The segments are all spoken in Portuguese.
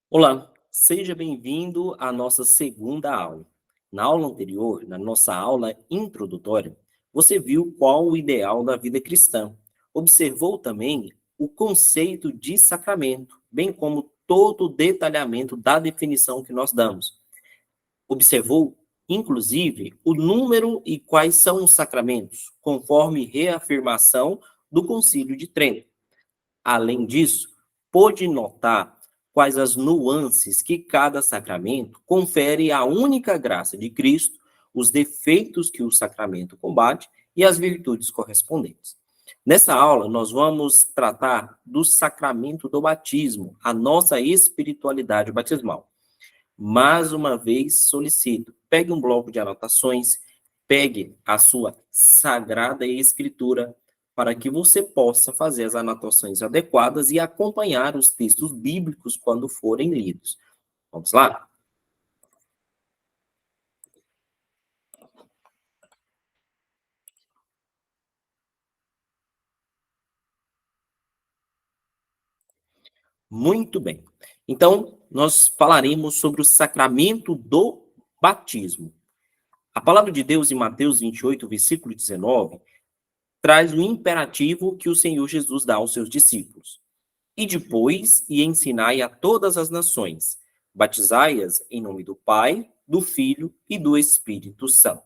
Olá, seja bem-vindo à nossa segunda aula. Na aula anterior, na nossa aula introdutória, você viu qual o ideal da vida cristã. Observou também o conceito de sacramento, bem como todo o detalhamento da definição que nós damos. Observou, inclusive, o número e quais são os sacramentos, conforme reafirmação do Concílio de Trento. Além disso, pôde notar quais as nuances que cada sacramento confere à única graça de Cristo, os defeitos que o sacramento combate e as virtudes correspondentes. Nessa aula, nós vamos tratar do sacramento do batismo, a nossa espiritualidade batismal. Mais uma vez, solicito, pegue um bloco de anotações, pegue a sua sagrada escritura, para que você possa fazer as anotações adequadas e acompanhar os textos bíblicos quando forem lidos. Vamos lá? Muito bem. Então, nós falaremos sobre o sacramento do batismo. A palavra de Deus em Mateus 28, versículo 19, traz o imperativo que o Senhor Jesus dá aos seus discípulos. E depois, e ensinai a todas as nações, batizai-as em nome do Pai, do Filho e do Espírito Santo.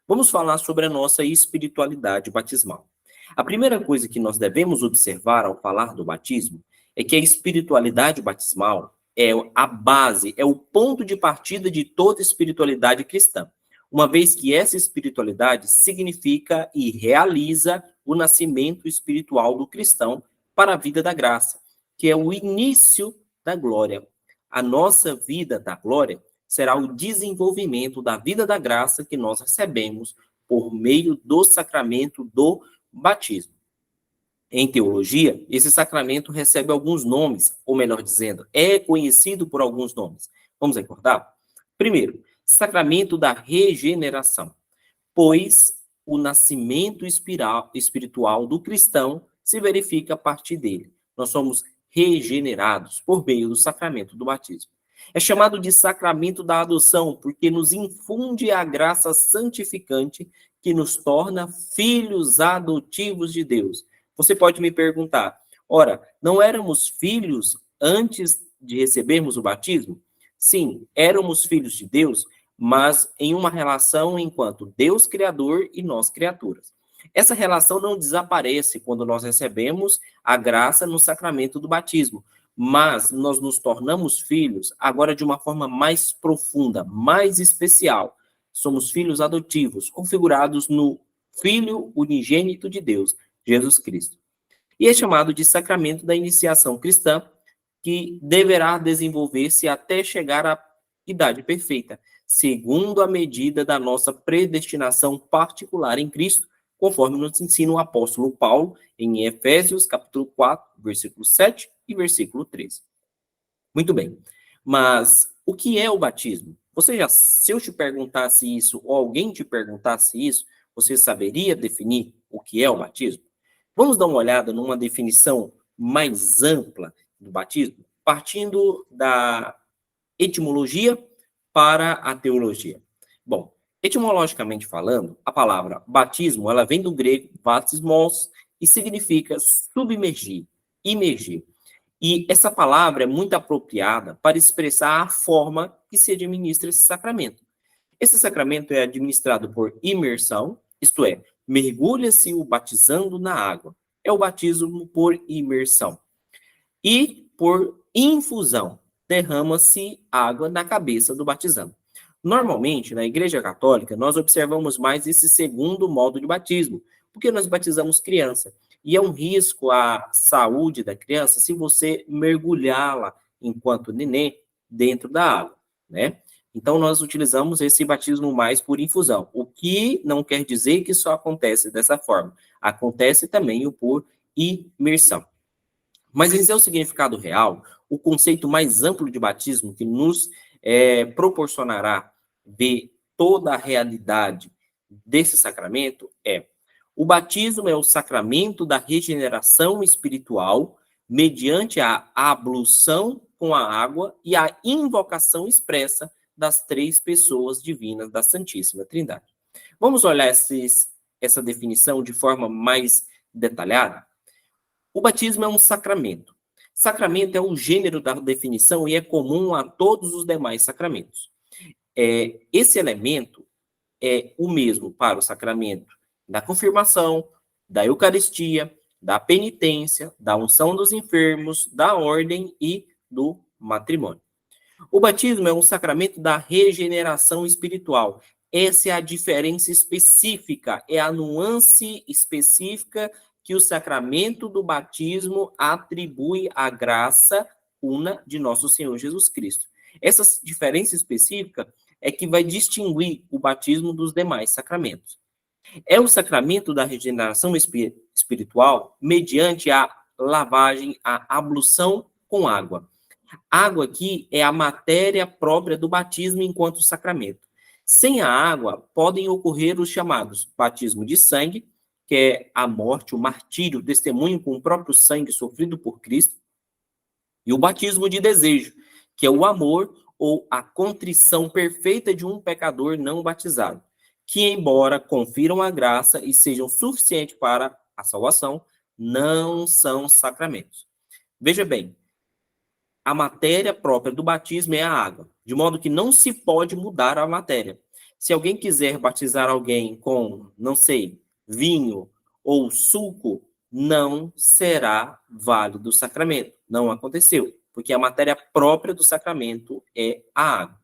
Vamos falar sobre a nossa espiritualidade batismal. A primeira coisa que nós devemos observar ao falar do batismo é que a espiritualidade batismal é a base, é o ponto de partida de toda espiritualidade cristã, uma vez que essa espiritualidade significa e realiza o nascimento espiritual do cristão para a vida da graça, que é o início da glória. A nossa vida da glória será o desenvolvimento da vida da graça que nós recebemos por meio do sacramento do batismo. Em teologia, esse sacramento recebe alguns nomes, ou melhor dizendo, é conhecido por alguns nomes. Vamos recordar? Primeiro, sacramento da regeneração, pois o nascimento espiritual do cristão se verifica a partir dele. Nós somos regenerados por meio do sacramento do batismo. É chamado de sacramento da adoção, porque nos infunde a graça santificante que nos torna filhos adotivos de Deus. Você pode me perguntar, ora, não éramos filhos antes de recebermos o batismo? Sim, éramos filhos de Deus, mas em uma relação enquanto Deus criador e nós criaturas. Essa relação não desaparece quando nós recebemos a graça no sacramento do batismo, mas nós nos tornamos filhos agora de uma forma mais profunda, mais especial. Somos filhos adotivos, configurados no Filho unigênito de Deus, Jesus Cristo. E é chamado de sacramento da iniciação cristã, que deverá desenvolver-se até chegar à idade perfeita, segundo a medida da nossa predestinação particular em Cristo, conforme nos ensina o apóstolo Paulo em Efésios, capítulo 4, versículo 7 e versículo 13. Muito bem. Mas o que é o batismo? Se eu te perguntasse isso, ou alguém te perguntasse isso, você saberia definir o que é o batismo? Vamos dar uma olhada numa definição mais ampla do batismo, partindo da etimologia para a teologia. Bom, etimologicamente falando, a palavra batismo, ela vem do grego batismos e significa submergir, imergir. E essa palavra é muito apropriada para expressar a forma que se administra esse sacramento. Esse sacramento é administrado por imersão, isto é, mergulha-se o batizando na água. É o batismo por imersão. E por infusão, derrama-se água na cabeça do batizando. Normalmente, na Igreja Católica, nós observamos mais esse segundo modo de batismo, porque nós batizamos criança. E é um risco à saúde da criança se você mergulhá-la enquanto neném dentro da água, né? Então, nós utilizamos esse batismo mais por infusão, o que não quer dizer que só acontece dessa forma. Acontece também o por imersão. Mas em seu significado real, o conceito mais amplo de batismo que nos proporcionará ver toda a realidade desse sacramento é: o batismo é o sacramento da regeneração espiritual mediante a ablução com a água e a invocação expressa das três pessoas divinas da Santíssima Trindade. Vamos olhar essa definição de forma mais detalhada? O batismo é um sacramento. Sacramento é o gênero da definição e é comum a todos os demais sacramentos. Esse elemento é o mesmo para o sacramento da confirmação, da Eucaristia, da penitência, da unção dos enfermos, da ordem e do matrimônio. O batismo é um sacramento da regeneração espiritual. Essa é a diferença específica, é a nuance específica que o sacramento do batismo atribui à graça una de nosso Senhor Jesus Cristo. Essa diferença específica é que vai distinguir o batismo dos demais sacramentos. É o sacramento da regeneração espiritual mediante a lavagem, a ablução com água. Água aqui é a matéria própria do batismo enquanto sacramento. Sem a água, podem ocorrer os chamados batismo de sangue, que é a morte, o martírio, o testemunho com o próprio sangue sofrido por Cristo, e o batismo de desejo, que é o amor ou a contrição perfeita de um pecador não batizado, que, embora confiram a graça e sejam suficientes para a salvação, não são sacramentos. Veja bem, a matéria própria do batismo é a água, de modo que não se pode mudar a matéria. Se alguém quiser batizar alguém com, não sei, vinho ou suco, não será válido o sacramento. Não aconteceu, porque a matéria própria do sacramento é a água.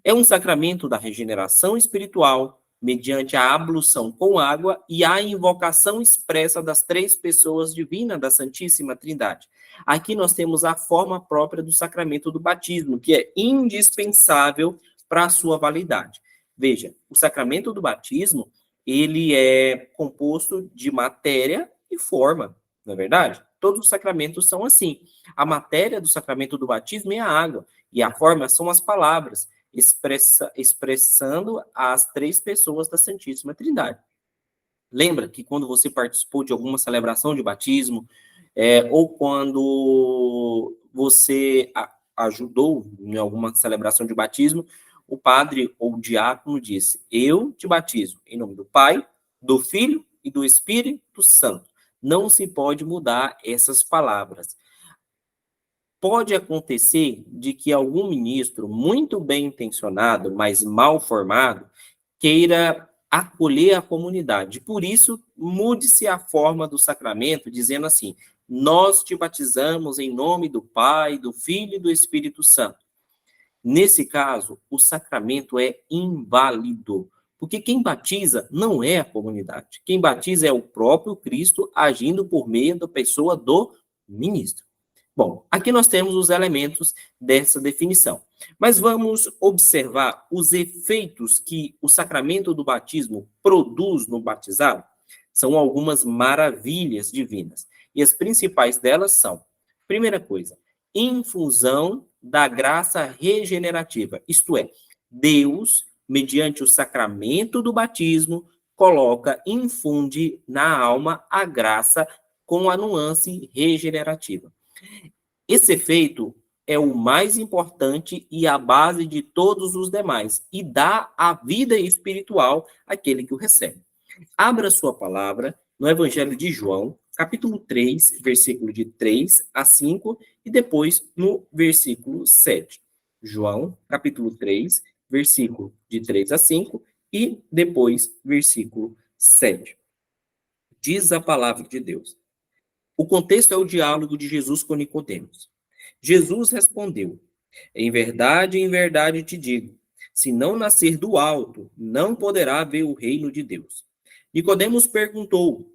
É um sacramento da regeneração espiritual, mediante a ablução com água e a invocação expressa das três pessoas divinas da Santíssima Trindade. Aqui nós temos a forma própria do sacramento do batismo, que é indispensável para a sua validade. Veja, o sacramento do batismo, ele é composto de matéria e forma, não é verdade? Todos os sacramentos são assim. A matéria do sacramento do batismo é a água, e a forma são as palavras, expressando as três pessoas da Santíssima Trindade. Lembra que quando você participou de alguma celebração de batismo, ou quando você ajudou em alguma celebração de batismo, o padre ou o diácono disse: eu te batizo em nome do Pai, do Filho e do Espírito Santo. Não se pode mudar essas palavras. Pode acontecer de que algum ministro muito bem intencionado, mas mal formado, queira acolher a comunidade. Por isso, mude-se a forma do sacramento, dizendo assim: nós te batizamos em nome do Pai, do Filho e do Espírito Santo. Nesse caso, o sacramento é inválido, porque quem batiza não é a comunidade. Quem batiza é o próprio Cristo agindo por meio da pessoa do ministro. Bom, aqui nós temos os elementos dessa definição. Mas vamos observar os efeitos que o sacramento do batismo produz no batizado. São algumas maravilhas divinas. E as principais delas são, primeira coisa, infusão da graça regenerativa. Isto é, Deus, mediante o sacramento do batismo, infunde na alma a graça com a nuance regenerativa. Esse efeito é o mais importante e a base de todos os demais, e dá a vida espiritual àquele que o recebe. Abra sua palavra no Evangelho de João, capítulo 3, versículo de 3 a 5, e depois no versículo 7. João, capítulo 3, versículo de 3 a 5, e depois versículo 7. Diz a palavra de Deus. O contexto é o diálogo de Jesus com Nicodemos. Jesus respondeu: em verdade te digo, se não nascer do alto, não poderá ver o reino de Deus. Nicodemos perguntou: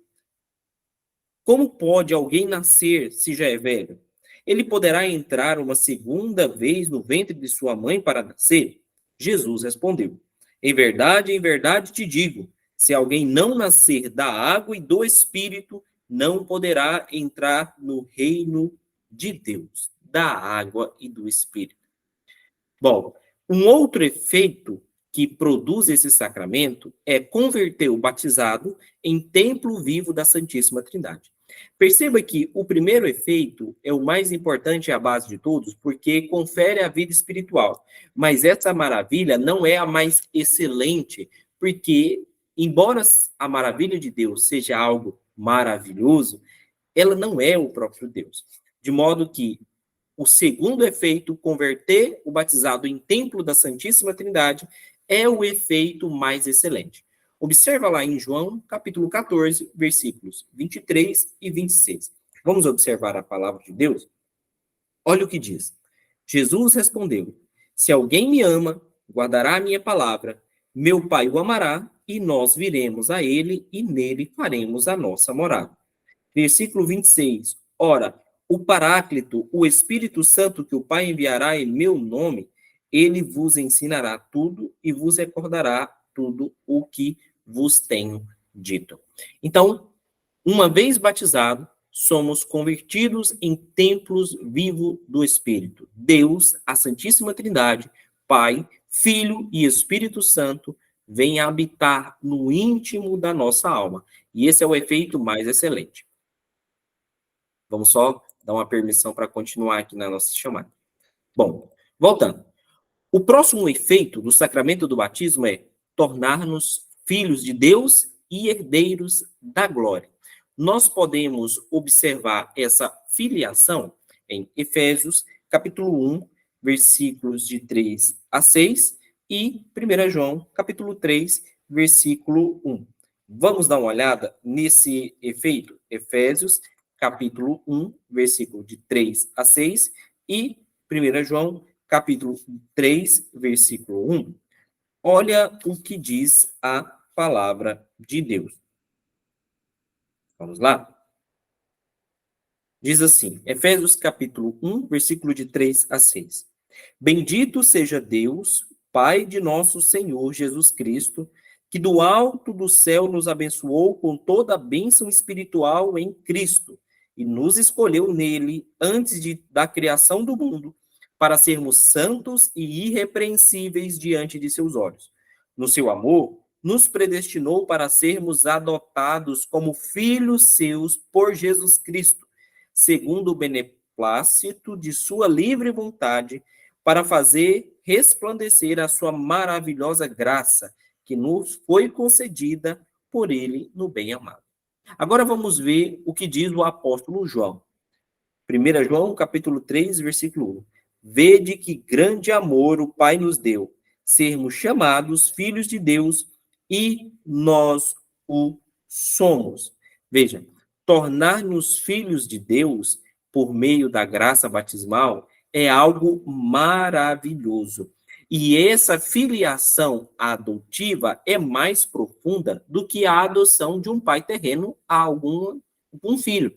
como pode alguém nascer se já é velho? Ele poderá entrar uma segunda vez no ventre de sua mãe para nascer? Jesus respondeu: em verdade te digo, se alguém não nascer da água e do Espírito, não poderá entrar no reino de Deus, da água e do Espírito. Bom, um outro efeito que produz esse sacramento é converter o batizado em templo vivo da Santíssima Trindade. Perceba que o primeiro efeito é o mais importante e a base de todos, porque confere a vida espiritual. Mas essa maravilha não é a mais excelente, porque, embora a maravilha de Deus seja algo maravilhoso, ela não é o próprio Deus. De modo que o segundo efeito, converter o batizado em templo da Santíssima Trindade, é o efeito mais excelente. Observa lá em João, capítulo 14, versículos 23 e 26. Vamos observar a palavra de Deus? Olha o que diz. Jesus respondeu: Se alguém me ama, guardará a minha palavra, meu Pai o amará, e nós viremos a ele, e nele faremos a nossa morada. Versículo 26. Ora, o Paráclito, o Espírito Santo que o Pai enviará em meu nome, ele vos ensinará tudo e vos recordará tudo o que vos tenho dito. Então, uma vez batizado, somos convertidos em templos vivos do Espírito. Deus, a Santíssima Trindade, Pai, Filho e Espírito Santo, vem habitar no íntimo da nossa alma. E esse é o efeito mais excelente. Vamos só dar uma permissão para continuar aqui na nossa chamada. Bom, voltando. O próximo efeito do sacramento do batismo é tornar-nos filhos de Deus e herdeiros da glória. Nós podemos observar essa filiação em Efésios, capítulo 1, versículos de 3 a 6 e 1 João, capítulo 3, versículo 1. Vamos dar uma olhada nesse efeito? Efésios, capítulo 1, versículo de 3 a 6 e 1 João, capítulo 3, versículo 1. Olha o que diz a palavra de Deus. Vamos lá? Diz assim, Efésios capítulo 1, versículo de 3 a 6. Bendito seja Deus, Pai de nosso Senhor Jesus Cristo, que do alto do céu nos abençoou com toda a bênção espiritual em Cristo e nos escolheu nele antes da criação do mundo para sermos santos e irrepreensíveis diante de seus olhos. No seu amor, nos predestinou para sermos adotados como filhos seus por Jesus Cristo, segundo o beneplácito de sua livre vontade, para fazer resplandecer a sua maravilhosa graça, que nos foi concedida por ele no bem-amado. Agora vamos ver o que diz o apóstolo João. 1 João, capítulo 3, versículo 1. Vede que grande amor o Pai nos deu, sermos chamados filhos de Deus, e nós o somos. Veja, tornar-nos filhos de Deus por meio da graça batismal é algo maravilhoso. E essa filiação adotiva é mais profunda do que a adoção de um pai terreno a algum filho.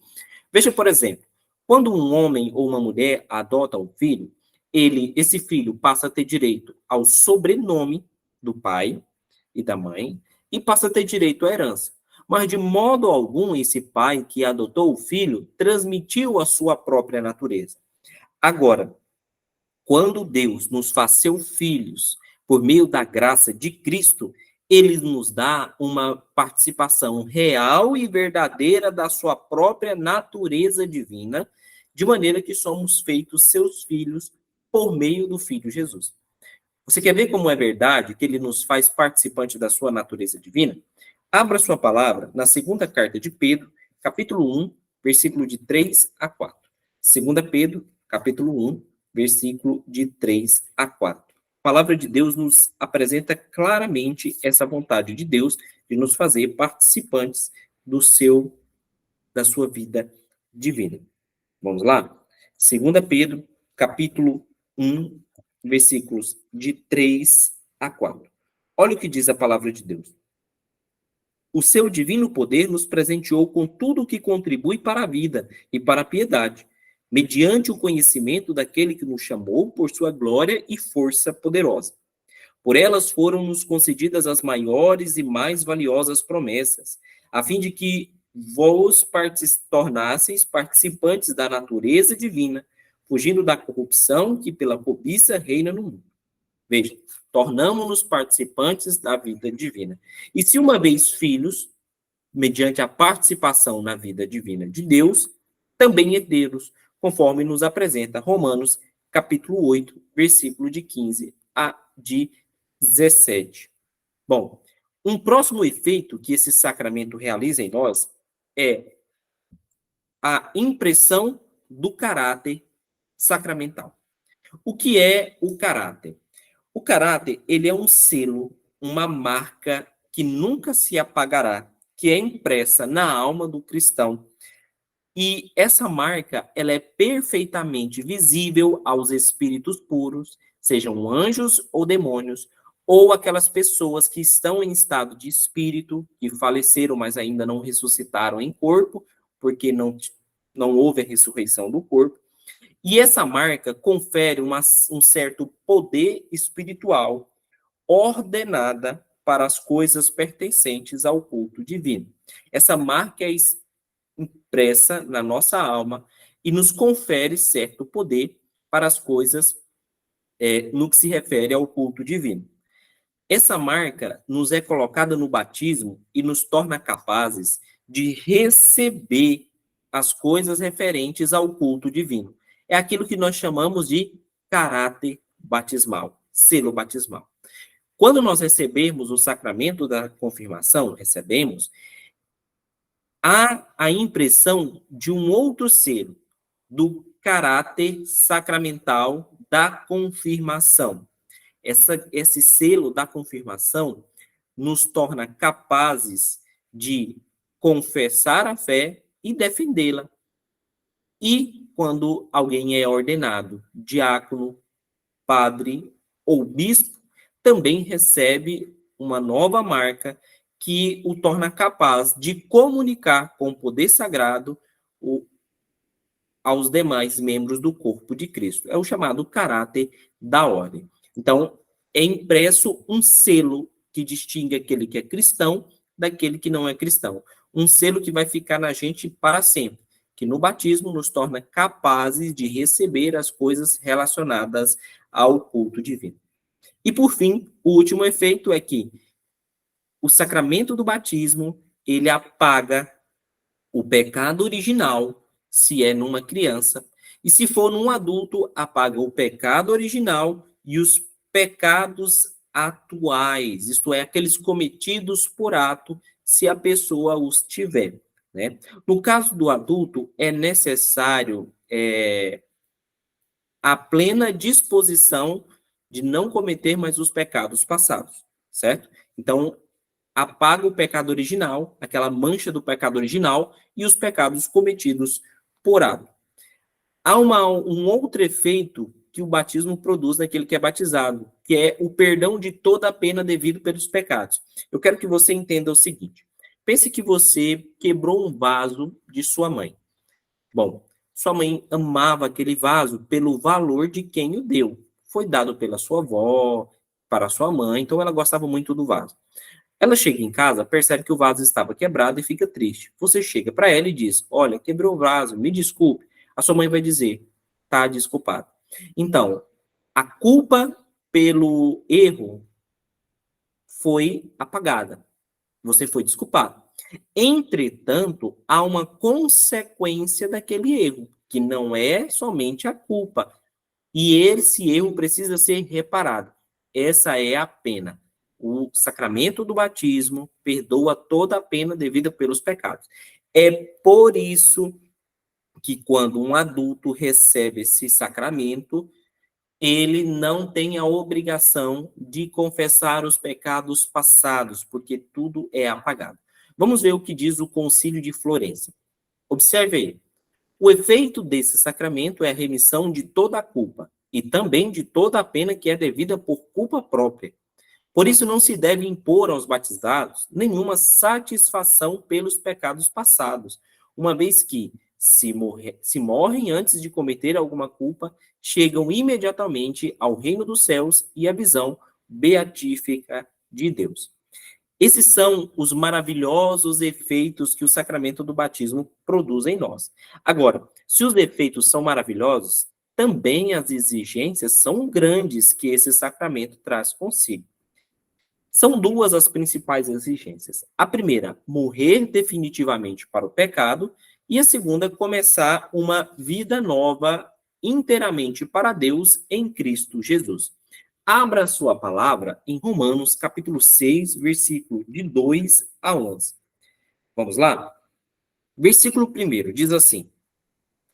Veja, por exemplo, quando um homem ou uma mulher adota um filho, esse filho passa a ter direito ao sobrenome do pai e da mãe e passa a ter direito à herança. Mas, de modo algum, esse pai que adotou o filho transmitiu a sua própria natureza. Agora, quando Deus nos faz seus filhos por meio da graça de Cristo, ele nos dá uma participação real e verdadeira da sua própria natureza divina, de maneira que somos feitos seus filhos por meio do Filho Jesus. Você quer ver como é verdade que ele nos faz participante da sua natureza divina? Abra sua palavra na segunda carta de Pedro, capítulo 1, versículo de 3 a 4. Segunda Pedro, capítulo 1, versículo de 3 a 4. A palavra de Deus nos apresenta claramente essa vontade de Deus de nos fazer participantes da sua vida divina. Vamos lá? 2 Pedro, capítulo 1, versículos de 3 a 4. Olha o que diz a palavra de Deus. O seu divino poder nos presenteou com tudo o que contribui para a vida e para a piedade, mediante o conhecimento daquele que nos chamou por sua glória e força poderosa. Por elas foram-nos concedidas as maiores e mais valiosas promessas, a fim de que vos tornasseis participantes da natureza divina, fugindo da corrupção que pela cobiça reina no mundo. Veja, tornamo-nos participantes da vida divina. E se uma vez filhos, mediante a participação na vida divina de Deus, também herdeiros, conforme nos apresenta Romanos, capítulo 8, versículo de 15 a de 17. Bom, um próximo efeito que esse sacramento realiza em nós é a impressão do caráter sacramental. O que é o caráter? O caráter, ele é um selo, uma marca que nunca se apagará, que é impressa na alma do cristão. E essa marca, ela é perfeitamente visível aos espíritos puros, sejam anjos ou demônios, ou aquelas pessoas que estão em estado de espírito, que faleceram, mas ainda não ressuscitaram em corpo, porque não houve a ressurreição do corpo. E essa marca confere um certo poder espiritual ordenada para as coisas pertencentes ao culto divino. Essa marca é impressa na nossa alma e nos confere certo poder para as coisas no que se refere ao culto divino. Essa marca nos é colocada no batismo e nos torna capazes de receber as coisas referentes ao culto divino. É aquilo que nós chamamos de caráter batismal, selo batismal. Quando nós recebemos o sacramento da confirmação, há a impressão de um outro selo, do caráter sacramental da confirmação. Esse selo da confirmação nos torna capazes de confessar a fé e defendê-la. E quando alguém é ordenado diácono, padre ou bispo, também recebe uma nova marca que o torna capaz de comunicar com o poder sagrado aos demais membros do corpo de Cristo. É o chamado caráter da ordem. Então, é impresso um selo que distingue aquele que é cristão daquele que não é cristão. Um selo que vai ficar na gente para sempre, que no batismo nos torna capazes de receber as coisas relacionadas ao culto divino. E, por fim, o último efeito é que o sacramento do batismo, ele apaga o pecado original, se é numa criança, e se for num adulto, apaga o pecado original e os pecados atuais, isto é, aqueles cometidos por ato, se a pessoa os tiver. Né? No caso do adulto, é necessário a plena disposição de não cometer mais os pecados passados, certo? Então, apaga o pecado original, aquela mancha do pecado original, e os pecados cometidos por ato. Há um outro efeito que o batismo produz naquele que é batizado, que é o perdão de toda a pena devida pelos pecados. Eu quero que você entenda o seguinte: pense que você quebrou um vaso de sua mãe. Bom, sua mãe amava aquele vaso pelo valor de quem o deu. Foi dado pela sua avó, para sua mãe, então ela gostava muito do vaso. Ela chega em casa, percebe que o vaso estava quebrado e fica triste. Você chega para ela e diz: olha, quebrou o vaso, me desculpe. A sua mãe vai dizer: tá desculpado. Então, a culpa pelo erro foi apagada. Você foi desculpado. Entretanto, há uma consequência daquele erro, que não é somente a culpa. E esse erro precisa ser reparado. Essa é a pena. O sacramento do batismo perdoa toda a pena devida pelos pecados. É por isso que quando um adulto recebe esse sacramento, ele não tem a obrigação de confessar os pecados passados, porque tudo é apagado. Vamos ver o que diz o Concílio de Florença. Observe aí. O efeito desse sacramento é a remissão de toda a culpa e também de toda a pena que é devida por culpa própria. Por isso não se deve impor aos batizados nenhuma satisfação pelos pecados passados, uma vez que, se morrem antes de cometer alguma culpa, chegam imediatamente ao reino dos céus e à visão beatífica de Deus. Esses são os maravilhosos efeitos que o sacramento do batismo produz em nós. Agora, se os efeitos são maravilhosos, também as exigências são grandes que esse sacramento traz consigo. São duas as principais exigências. A primeira, morrer definitivamente para o pecado, e a segunda, começar uma vida nova inteiramente para Deus em Cristo Jesus. Abra sua palavra em Romanos, capítulo 6, versículo de 2 a 11. Vamos lá? Versículo 1 diz assim: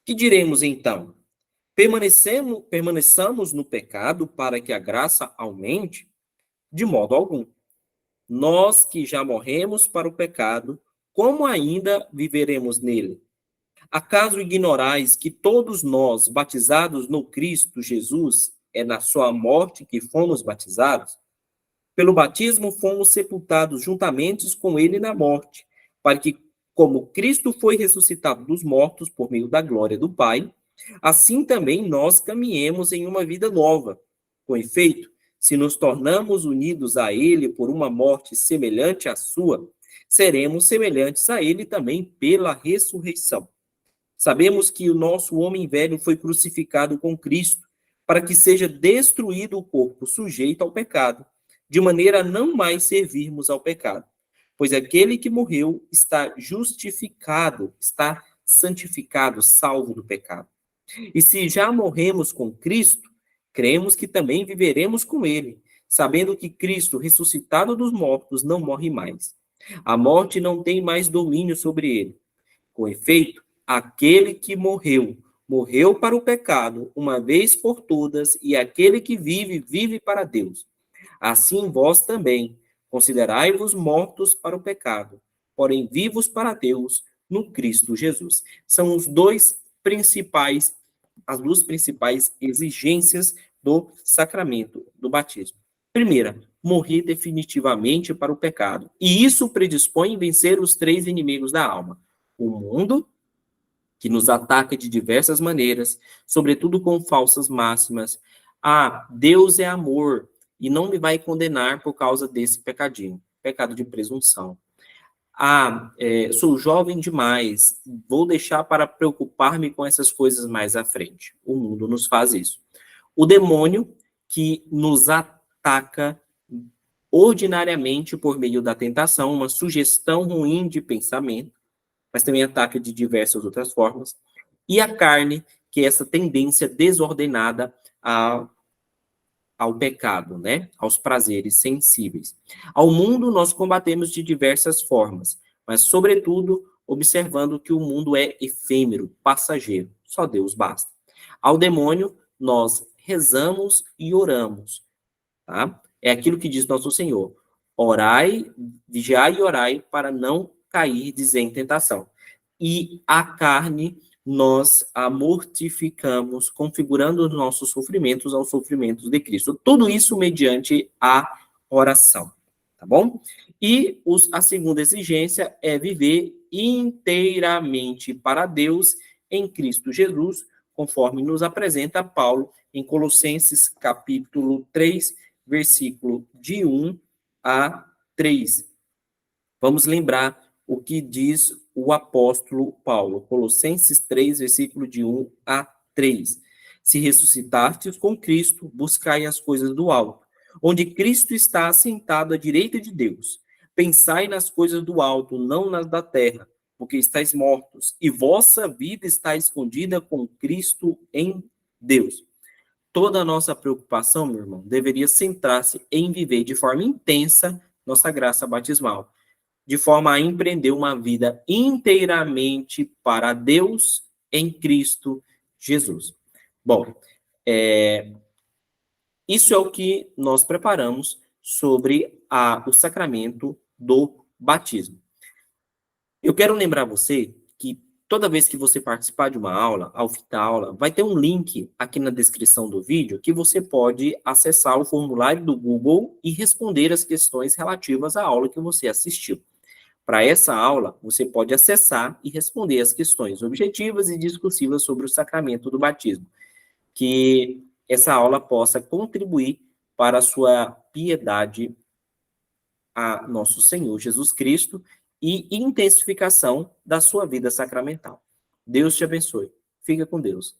Que diremos então? Permaneçamos no pecado para que a graça aumente? De modo algum. Nós que já morremos para o pecado, como ainda viveremos nele? Acaso ignorais que todos nós, batizados no Cristo Jesus, é na sua morte que fomos batizados? Pelo batismo fomos sepultados juntamente com ele na morte, para que, como Cristo foi ressuscitado dos mortos por meio da glória do Pai, assim também nós caminhemos em uma vida nova. Com efeito, se nos tornamos unidos a ele por uma morte semelhante à sua, seremos semelhantes a ele também pela ressurreição. Sabemos que o nosso homem velho foi crucificado com Cristo, para que seja destruído o corpo sujeito ao pecado, de maneira a não mais servirmos ao pecado. Pois aquele que morreu está justificado, está santificado, salvo do pecado. E se já morremos com Cristo, cremos que também viveremos com ele, sabendo que Cristo, ressuscitado dos mortos, não morre mais. A morte não tem mais domínio sobre ele. Com efeito, aquele que morreu, morreu para o pecado, uma vez por todas, e aquele que vive, vive para Deus. Assim vós também, considerai-vos mortos para o pecado, porém vivos para Deus no Cristo Jesus. São as duas principais exigências do sacramento do batismo. Primeira, morrer definitivamente para o pecado. E isso predispõe a vencer os três inimigos da alma: o mundo, que nos ataca de diversas maneiras, sobretudo com falsas máximas. Deus é amor e não me vai condenar por causa desse pecadinho, pecado de presunção. Sou jovem demais, vou deixar para preocupar-me com essas coisas mais à frente. O mundo nos faz isso. O demônio, que nos ataca ordinariamente por meio da tentação, uma sugestão ruim de pensamento, mas também ataca de diversas outras formas. E a carne, que é essa tendência desordenada ao pecado, né? Aos prazeres sensíveis. Ao mundo nós combatemos de diversas formas, mas sobretudo observando que o mundo é efêmero, passageiro, só Deus basta. Ao demônio nós rezamos e oramos, tá? É aquilo que diz nosso Senhor: orai, vigiai e orai para não cair em tentação. E a carne nós a mortificamos, configurando os nossos sofrimentos aos sofrimentos de Cristo. Tudo isso mediante a oração, tá bom? E a segunda exigência é viver inteiramente para Deus em Cristo Jesus, conforme nos apresenta Paulo em Colossenses capítulo 3, versículo de 1 a 3. Vamos lembrar o que diz o apóstolo Paulo, Colossenses 3, versículo de 1 a 3. Se ressuscitastes com Cristo, buscai as coisas do alto, onde Cristo está assentado à direita de Deus. Pensai nas coisas do alto, não nas da terra, porque estáis mortos, e vossa vida está escondida com Cristo em Deus. Toda a nossa preocupação, meu irmão, deveria centrar-se em viver de forma intensa nossa graça batismal, de forma a empreender uma vida inteiramente para Deus em Cristo Jesus. Bom, isso é o que nós preparamos sobre o sacramento do batismo. Eu quero lembrar você que toda vez que você participar de uma aula, ao fim da aula, vai ter um link aqui na descrição do vídeo que você pode acessar o formulário do Google e responder as questões relativas à aula que você assistiu. Para essa aula, você pode acessar e responder as questões objetivas e discursivas sobre o sacramento do batismo. Que essa aula possa contribuir para a sua piedade a nosso Senhor Jesus Cristo e intensificação da sua vida sacramental. Deus te abençoe. Fica com Deus.